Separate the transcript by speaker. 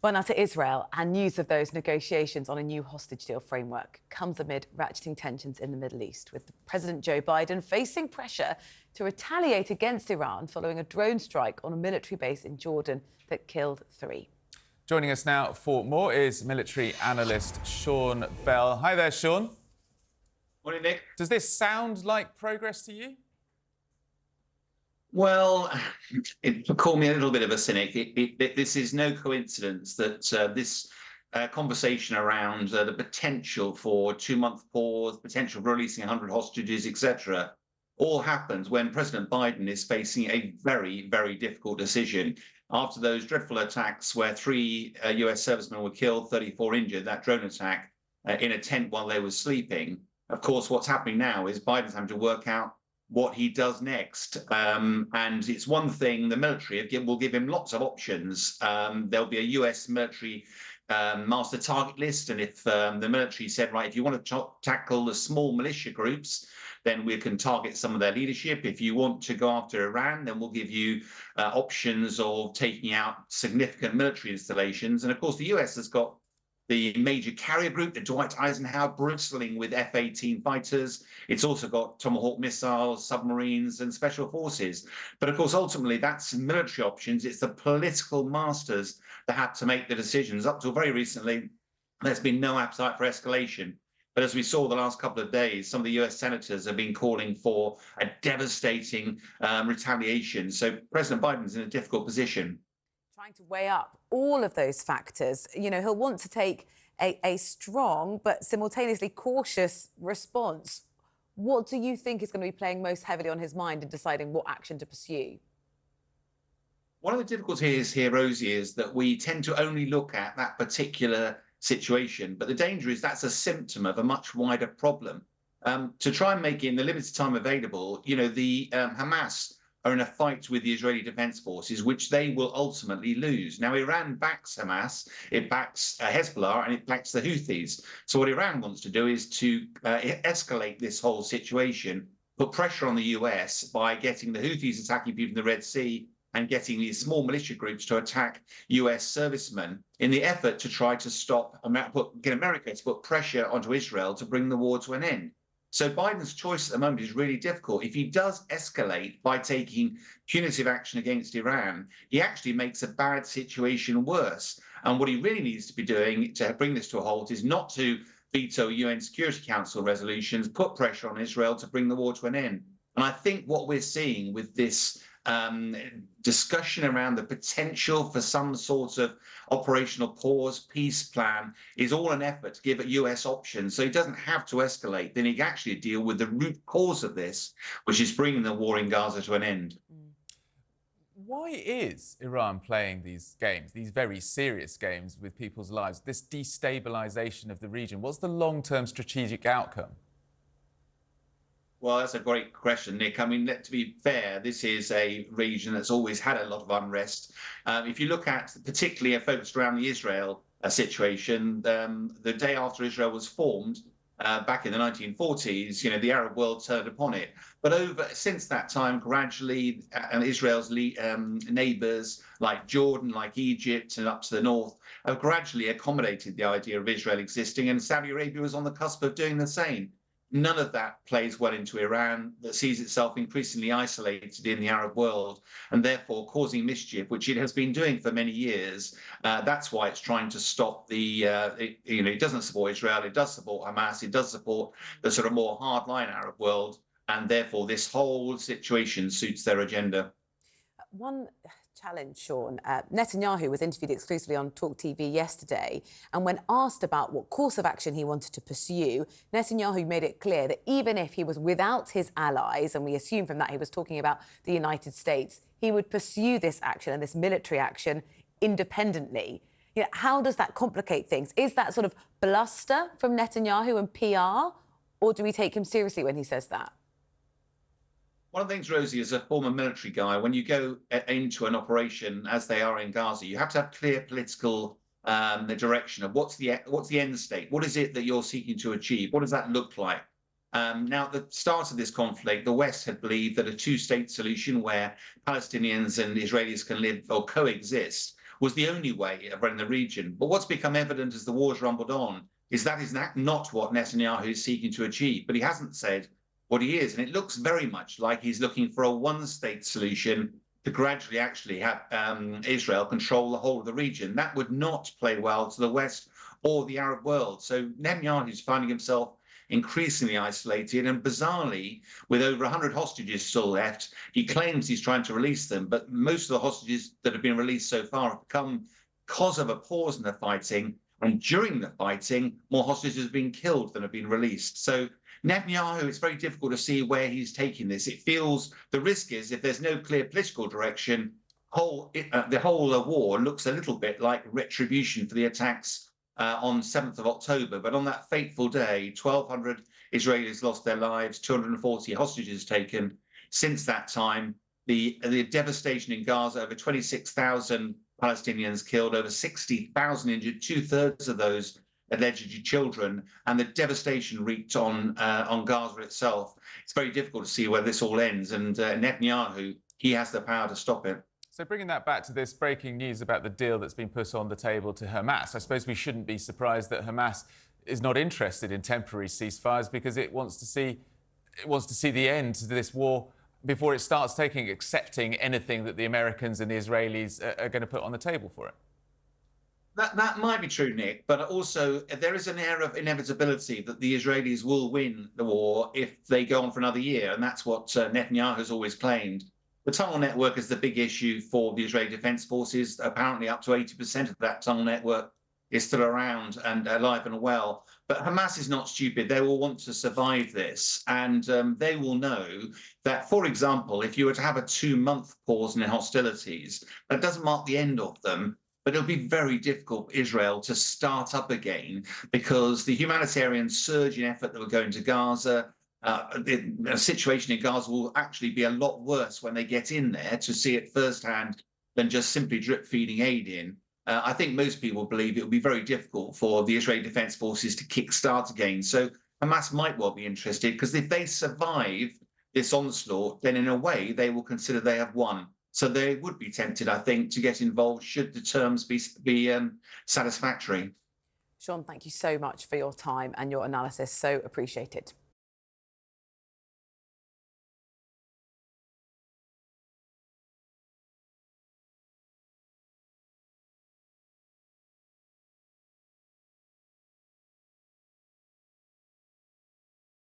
Speaker 1: Well, now to Israel, and news of those negotiations on a new hostage deal framework comes amid ratcheting tensions in the Middle East, with President Joe Biden facing pressure to retaliate against Iran following a drone strike on a military base in Jordan that killed 3.
Speaker 2: Joining us now for more is military analyst Sean Bell. Hi there, Sean.
Speaker 3: Morning, Nick.
Speaker 2: Does this sound like progress to you?
Speaker 3: Well, call me a little bit of a cynic. This is no coincidence that this conversation around the potential for 2-month pause, potential for releasing 100 hostages, etc., all happens when President Biden is facing a very, very difficult decision. After those dreadful attacks where 3 US servicemen were killed, 34 injured, that drone attack in a tent while they were sleeping, of course, what's happening now is Biden's having to work out what he does next. And it's one thing, the military will give him lots of options. There'll be a US military master target list. And if the military said, right, if you want to tackle the small militia groups, then we can target some of their leadership. If you want to go after Iran, then we'll give you options of taking out significant military installations. And of course, the US has got the major carrier group, the Dwight Eisenhower, bristling with F-18 fighters. It's also got Tomahawk missiles, submarines, and special forces. But of course, ultimately, that's military options. It's the political masters that have to make the decisions. Up till very recently, there's been no appetite for escalation. But as we saw the last couple of days, some of the US senators have been calling for a devastating retaliation. So President Biden's in a difficult position.
Speaker 1: Trying to weigh up all of those factors. You know, he'll want to take a strong but simultaneously cautious response. What do you think is going to be playing most heavily on his mind in deciding what action to pursue?
Speaker 3: One of the difficulties here, Rosie, is that we tend to only look at that particular situation. But the danger is that's a symptom of a much wider problem. To try and make it in the limited time available, you know, the Hamas are in a fight with the Israeli Defense Forces, which they will ultimately lose. Now, Iran backs Hamas, it backs Hezbollah, and it backs the Houthis. So what Iran wants to do is to escalate this whole situation, put pressure on the US by getting the Houthis attacking people in the Red Sea and getting these small militia groups to attack US servicemen in the effort to try to get America to put pressure onto Israel to bring the war to an end. So Biden's choice at the moment is really difficult. If he does escalate by taking punitive action against Iran, he actually makes a bad situation worse. And what he really needs to be doing to bring this to a halt is not to veto UN Security Council resolutions, put pressure on Israel to bring the war to an end. And I think what we're seeing with this discussion around the potential for some sort of operational pause, peace plan is all an effort to give a US option so he doesn't have to escalate. Then he can actually deal with the root cause of this, which is bringing the war in Gaza to an end.
Speaker 2: Why is Iran playing these games, these very serious games with people's lives, this destabilization of the region? What's the long-term strategic outcome?
Speaker 3: Well, that's a great question, Nick. I mean, to be fair, this is a region that's always had a lot of unrest. If you look at, particularly focused around the Israel situation, the day after Israel was formed, back in the 1940s, you know, the Arab world turned upon it. But since that time, gradually, Israel's neighbors like Jordan, like Egypt, and up to the north, have gradually accommodated the idea of Israel existing, and Saudi Arabia was on the cusp of doing the same. None of that plays well into Iran, that sees itself increasingly isolated in the Arab world and therefore causing mischief, which it has been doing for many years. That's why it's trying to stop it doesn't support Israel, it does support Hamas, it does support the sort of more hardline Arab world, and therefore this whole situation suits their agenda.
Speaker 1: One challenge, Sean. Netanyahu was interviewed exclusively on TalkTV yesterday, and when asked about what course of action he wanted to pursue, Netanyahu made it clear that even if he was without his allies, and we assume from that he was talking about the United States, he would pursue this action and this military action independently. You know, how does that complicate things? Is that sort of bluster from Netanyahu and PR, or do we take him seriously when he says that?
Speaker 3: One of the things, Rosie, as a former military guy, when you go into an operation, as they are in Gaza, you have to have clear political the direction of what's the end state? What is it that you're seeking to achieve? What does that look like? Now, at the start of this conflict, the West had believed that a 2-state solution where Palestinians and Israelis can live or coexist was the only way of running the region. But what's become evident as the war's rumbled on is that is not what Netanyahu is seeking to achieve. But he hasn't said what he is. And it looks very much like he's looking for a one-state solution to gradually actually have Israel control the whole of the region. That would not play well to the West or the Arab world. So Netanyahu is finding himself increasingly isolated, and bizarrely, with over 100 hostages still left, he claims he's trying to release them, but most of the hostages that have been released so far have come because of a pause in the fighting, and during the fighting, more hostages have been killed than have been released. So Netanyahu, it's very difficult to see where he's taking this. It feels the risk is if there's no clear political direction, the whole war looks a little bit like retribution for the attacks on 7th of October. But on that fateful day, 1,200 Israelis lost their lives, 240 hostages taken. Since that time, the devastation in Gaza, over 26,000 Palestinians killed, over 60,000 injured, 2/3 of those allegedly children, and the devastation wreaked on Gaza itself. It's very difficult to see where this all ends, and Netanyahu, he has the power to stop it.
Speaker 2: So bringing that back to this breaking news about the deal that's been put on the table to Hamas, I suppose we shouldn't be surprised that Hamas is not interested in temporary ceasefires because it wants to see the end to this war before it starts accepting anything that the Americans and the Israelis are going to put on the table for it.
Speaker 3: That might be true, Nick, but also there is an air of inevitability that the Israelis will win the war if they go on for another year, and that's what Netanyahu has always claimed. The tunnel network is the big issue for the Israeli Defense Forces. Apparently up to 80% of that tunnel network is still around and alive and well. But Hamas is not stupid. They will want to survive this. And they will know that, for example, if you were to have a 2-month pause in hostilities, that doesn't mark the end of them. But it'll be very difficult for Israel to start up again because the humanitarian surge in effort that will go into Gaza, the situation in Gaza will actually be a lot worse when they get in there to see it firsthand than just simply drip feeding aid in. I think most people believe it will be very difficult for the Israeli Defense Forces to kickstart again. So Hamas might well be interested because if they survive this onslaught, then in a way they will consider they have won. So they would be tempted, I think, to get involved should the terms be satisfactory.
Speaker 1: Sean, thank you so much for your time and your analysis. So appreciated.